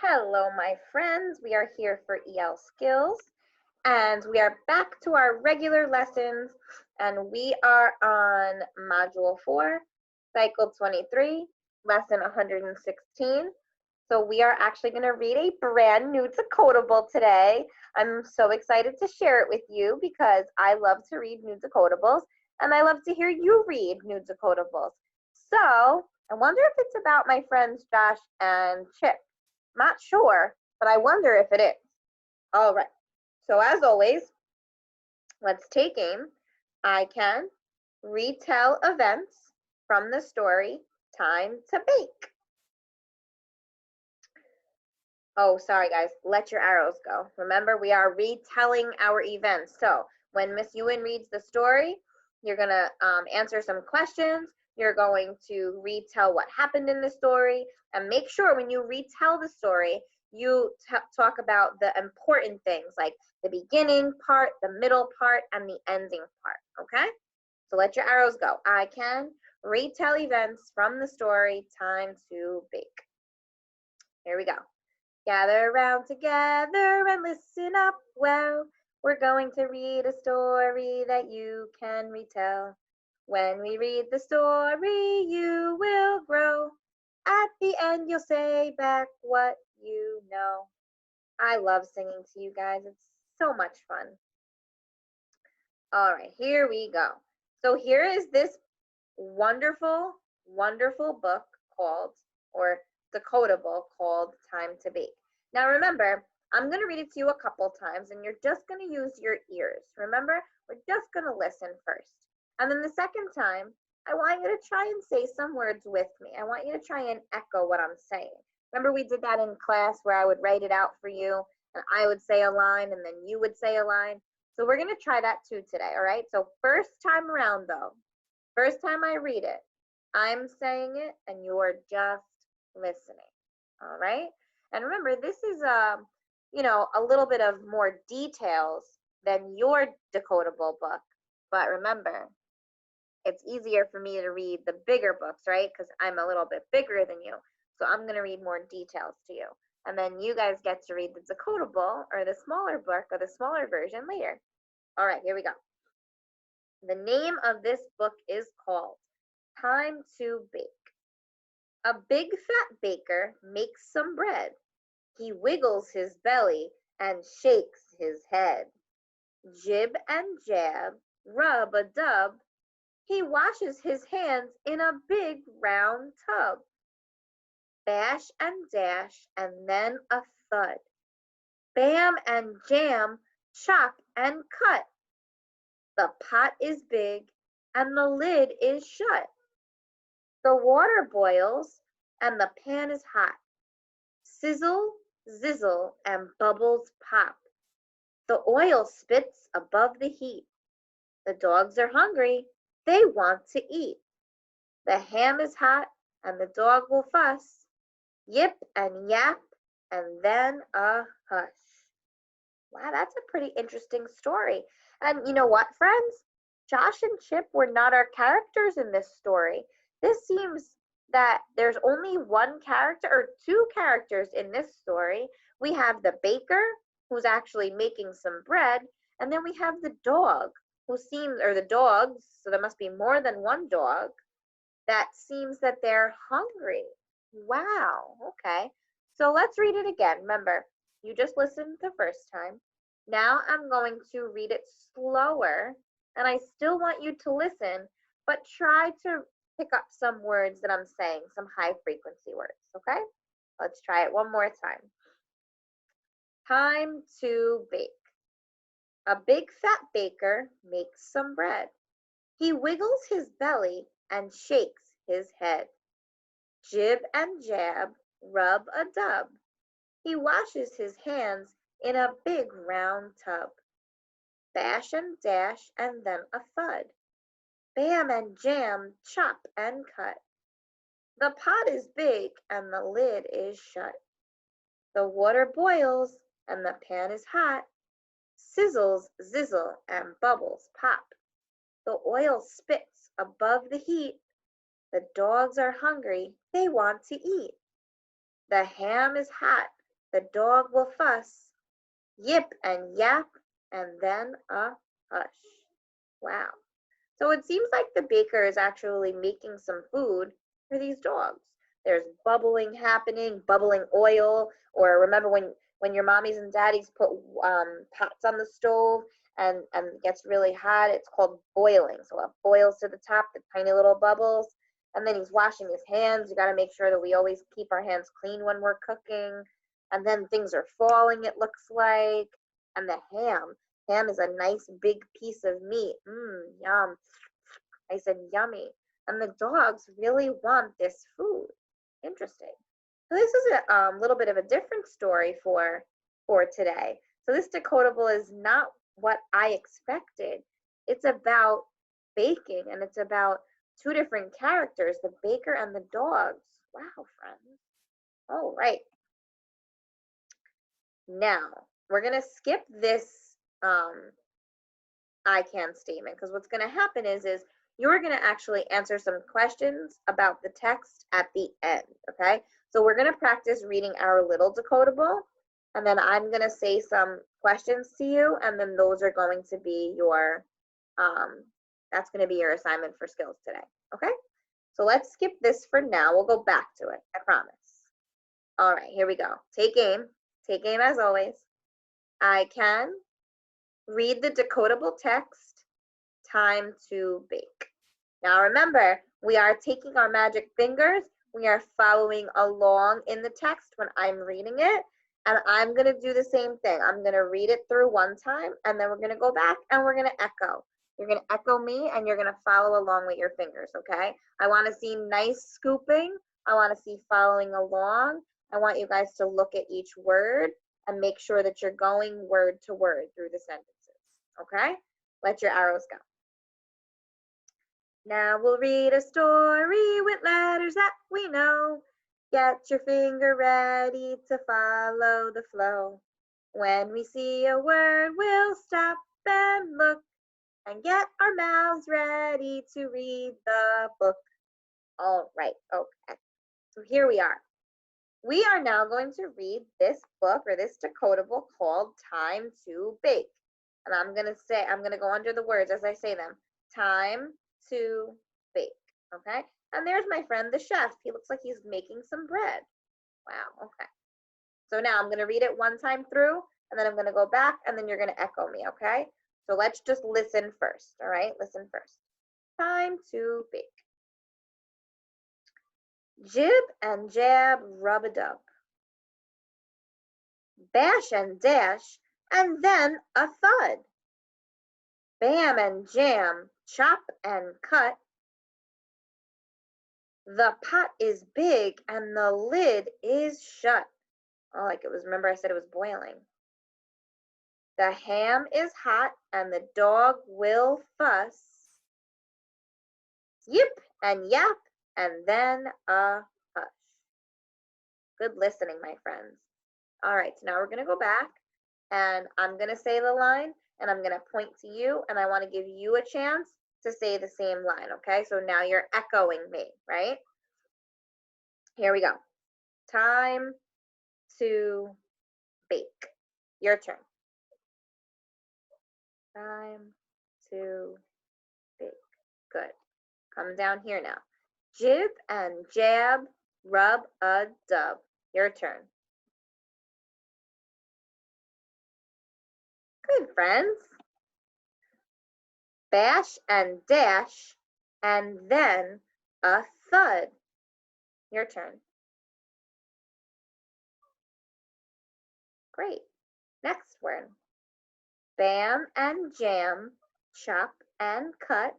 Hello, my friends. We are here for EL Skills, and we are back to our regular lessons, and we are on Module 4, Cycle 23, Lesson 116. So we are actually going to read a brand new decodable today. I'm so excited to share it with you because I love to read new decodables, and I love to hear you read new decodables. So I wonder if it's about my friends Josh and Chip. Not sure, but I wonder if it is. All right. So as always, let's take aim. I can retell events from the story Time to Bake. Oh, sorry guys, let your arrows go. Remember, we are retelling our events. So when Miss Ewan reads the story, you're gonna answer some questions. You're going to retell what happened in the story, and make sure when you retell the story, you talk about the important things like the beginning part, the middle part, and the ending part, okay? So let your arrows go. I can retell events from the story Time to Bake. Here we go. Gather round together and listen up well. We're going to read a story that you can retell. When we read the story, you will grow. At the end, you'll say back what you know. I love singing to you guys. It's so much fun. All right, here we go. So here is this wonderful, wonderful book called, or decodable called Time to Bake. Now remember, I'm going to read it to you a couple times and you're just going to use your ears. Remember, we're just going to listen first. And then the second time, I want you to try and say some words with me. I want you to try and echo what I'm saying. Remember we did that in class where I would write it out for you and I would say a line and then you would say a line. So we're going to try that too today, all right? So first time around though, first time I read it, I'm saying it and you're just listening. All right? And remember, this is a little bit of more details than your decodable book. But remember, it's easier for me to read the bigger books, right? Because I'm a little bit bigger than you. So I'm going to read more details to you. And then you guys get to read the decodable or the smaller book or the smaller version later. All right, here we go. The name of this book is called Time to Bake. A big fat baker makes some bread. He wiggles his belly and shakes his head. Jib and jab, rub a dub. He washes his hands in a big round tub. Bash and dash and then a thud. Bam and jam, chop and cut. The pot is big and the lid is shut. The water boils and the pan is hot. Sizzle, zizzle, and bubbles pop. The oil spits above the heat. The dogs are hungry. They want to eat. The ham is hot and the dog will fuss. Yip and yap and then a hush. Wow, that's a pretty interesting story. And you know what, friends? Josh and Chip were not our characters in this story. This seems that there's only one character or two characters in this story. We have the baker who's actually making some bread, and then we have the dog who seems, or the dogs, so there must be more than one dog, that seems that they're hungry. Wow, okay. So let's read it again. Remember, you just listened the first time. Now I'm going to read it slower, and I still want you to listen, but try to pick up some words that I'm saying, some high frequency words, okay? Let's try it one more time. Time to bake. A big fat baker makes some bread. He wiggles his belly and shakes his head. Jib and jab, rub a dub. He washes his hands in a big round tub. Bash and dash and then a thud. Bam and jam, chop and cut. The pot is big and the lid is shut. The water boils and the pan is hot. Sizzles, zizzle, and bubbles pop. The oil spits above the heat. The dogs are hungry. They want to eat. The ham is hot the dog will fuss. Yip and yap, and then a hush. Wow. So it seems like the baker is actually making some food for these dogs. There's bubbling happening, bubbling oil, or remember when your mommies and daddies put pots on the stove and it gets really hot, it's called boiling. So it boils to the top, the tiny little bubbles, and then he's washing his hands. You got to make sure that we always keep our hands clean when we're cooking. And then things are falling, it looks like. And the ham is a nice big piece of meat. Yum. I said, yummy. And the dogs really want this food. Interesting. So this is a little bit of a different story for today. So this decodable is not what I expected. It's about baking, and it's about two different characters, the baker and the dogs. Wow, friends. All right. Now, we're going to skip this I can statement because what's going to happen is you're going to actually answer some questions about the text at the end, okay? So we're going to practice reading our little decodable, and then I'm going to say some questions to you, and then those are going to be your, that's going to be your assignment for skills today, okay? So let's skip this for now. We'll go back to it, I promise. All right, here we go. Take aim. Take aim as always. I can read the decodable text, time to bake. Now remember, we are taking our magic fingers. We are following along in the text when I'm reading it. And I'm going to do the same thing. I'm going to read it through one time, and then we're going to go back and we're going to echo. You're going to echo me, and you're going to follow along with your fingers, okay? I want to see nice scooping. I want to see following along. I want you guys to look at each word and make sure that you're going word to word through the sentences, okay? Let your arrows go. Now we'll read a story with letters that we know. Get your finger ready to follow the flow. When we see a word, we'll stop and look and get our mouths ready to read the book. All right, okay. So here we are. We are now going to read this book or this decodable called Time to Bake. And I'm going to go under the words as I say them. Time to bake, okay? And there's my friend, the chef. He looks like he's making some bread. Wow, okay. So now I'm going to read it one time through, and then I'm going to go back, and then you're going to echo me, okay? So let's just listen first, all right? Listen first. Time to bake. Jib and jab, rub-a-dub. Bash and dash, and then a thud. Bam and jam, chop and cut. The pot is big and the lid is shut. Oh, like it was, remember I said it was boiling. The ham is hot and the dog will fuss. Yip and yap and then a hush. Good listening, my friends. All right, so now we're going to go back and I'm going to say the line and I'm going to point to you and I want to give you a chance to say the same line, okay? So now you're echoing me, right? Here we go. Time to bake. Your turn. Time to bake. Good. Come down here now. Jib and jab, rub-a-dub. Your turn. Good, friends. Bash and dash, and then a thud. Your turn. Great. Next word. Bam and jam, chop and cut.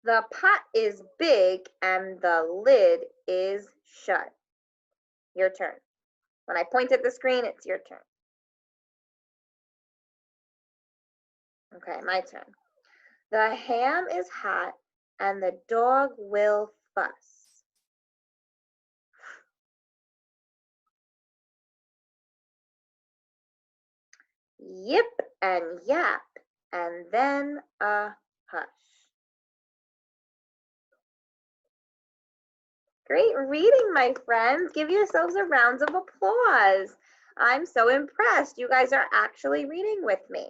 The pot is big and the lid is shut. Your turn. When I point at the screen, it's your turn. Okay, my turn. The ham is hot and the dog will fuss. Yip and yap, and then a hush. Great reading, my friends. Give yourselves a round of applause. I'm so impressed. You guys are actually reading with me.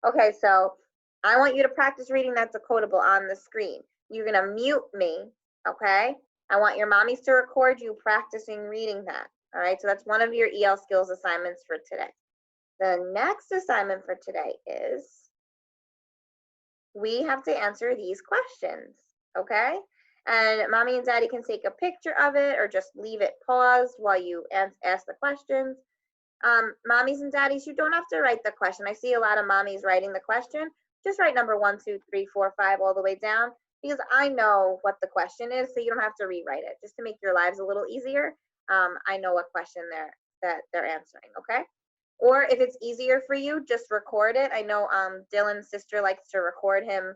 Okay, so I want you to practice reading that decodable on the screen. You're going to mute me, okay? I want your mommies to record you practicing reading that. All right, so that's one of your EL skills assignments for today. The next assignment for today is we have to answer these questions, okay? And mommy and daddy can take a picture of it or just leave it paused while you ask the questions. Mommies and daddies, you don't have to write the question. I see a lot of mommies writing the question. Just write number 1, 2, 3, 4, 5 all the way down because I know what the question is, so you don't have to rewrite it. Just to make your lives a little easier, I know what question they're answering, okay? Or if it's easier for you, just record it. I know Dylan's sister likes to record him,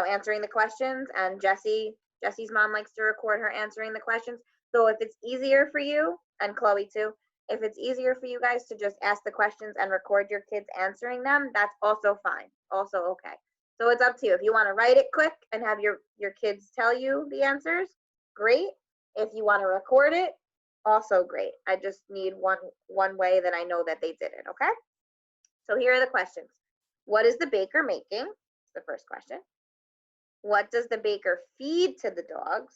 answering the questions, and Jesse's mom likes to record her answering the questions. So if it's easier for you, and Chloe too, if it's easier for you guys to just ask the questions and record your kids answering them, that's also fine, also okay. So it's up to you. If you want to write it quick and have your kids tell you the answers, great. If you want to record it, also great. I just need one way that I know that they did it, okay? So here are the questions. What is the baker making? That's the first question. What does the baker feed to the dogs?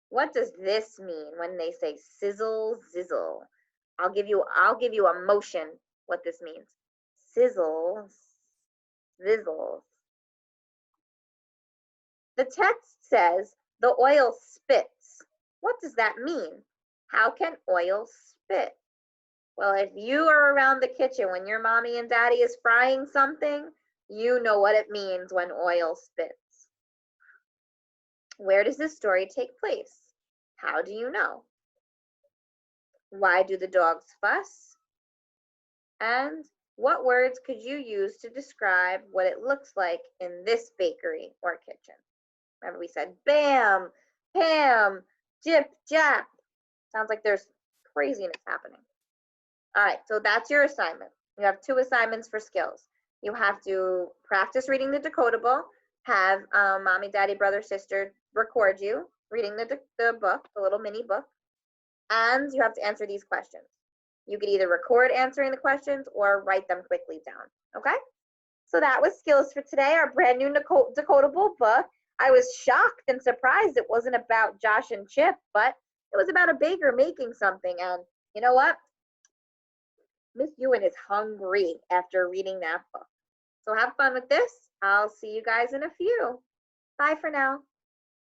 What does this mean when they say sizzle, zizzle? I'll give you a motion what this means. Sizzle, zizzle. The text says the oil spits. What does that mean? How can oil spit? Well, if you are around the kitchen when your mommy and daddy is frying something, you know what it means when oil spits. Where does this story take place? How do you know? Why do the dogs fuss? And what words could you use to describe what it looks like in this bakery or kitchen? Remember we said bam, pam, jip, jap. Sounds like there's craziness happening. All right, so that's your assignment. You have 2 assignments for skills. You have to practice reading the decodable, have mommy, daddy, brother, sister record you reading the book, the little mini book, and you have to answer these questions. You could either record answering the questions or write them quickly down, okay? So that was skills for today, our brand new decodable book. I was shocked and surprised it wasn't about Josh and Chip, but it was about a baker making something. And you know what? Miss Ewan is hungry after reading that book. So have fun with this. I'll see you guys in a few. Bye for now.